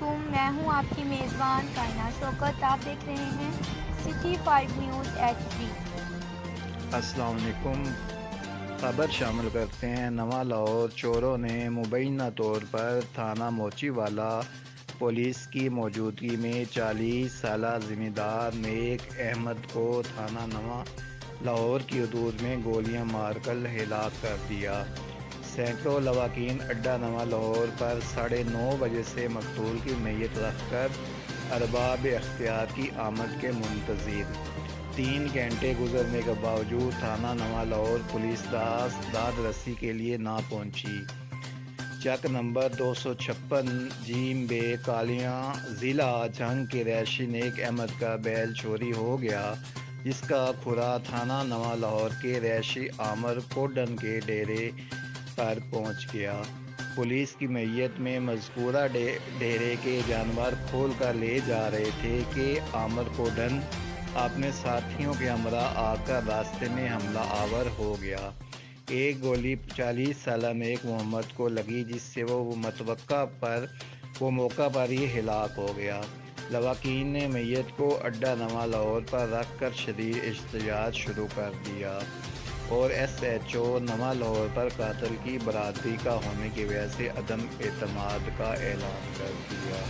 علیکم، میں ہوں آپ کی میزبان کائنات شوکت۔ آپ دیکھ رہے ہیں سٹی 5 نیوز HD۔ السلام علیکم۔ خبر شامل کرتے ہیں۔ نواں لاہور چوروں نے مبینہ طور پر تھانہ موچی والا پولیس کی موجودگی میں 40 سالہ زمیندار نیک احمد کو تھانہ نواں لاہور کی حدود میں گولیاں مار کر ہلاک کر دیا۔ سینکڑوں لواحقین اڈہ نواں لاہور پر 9:30 بجے سے مقتول کی میت رکھ کر ارباب اختیار کی آمد کے منتظر۔ 3 گھنٹے گزرنے کے باوجود تھانہ نواں لاہور پولیس داد رسی کے لیے نہ پہنچی۔ چک نمبر 256 جیم بے کالیاں ضلع جھنگ کے رہائشی نیک احمد کا بیل چوری ہو گیا، جس کا کھرا تھانہ نواں لاہور کے رہائشی عامر کوڈن کے ڈیرے پر پہنچ گیا۔ پولیس کی میت میں مذکورہ ڈیرے کے جانور کھول کر لے جا رہے تھے کہ عامر کوڈن اپنے ساتھیوں کے ہمراہ آ کر راستے میں حملہ آور ہو گیا۔ ایک گولی 40 سالہ نیک محمد کو لگی، جس سے وہ موقع پر ہی ہلاک ہو گیا۔ لواحقین نے میت کو اڈہ نواں لاہور پر رکھ کر شدید احتجاج شروع کر دیا اور SHO نواں لاہور پر قاتل کی برادری کا ہونے کی وجہ سے عدم اعتماد کا اعلان کر دیا۔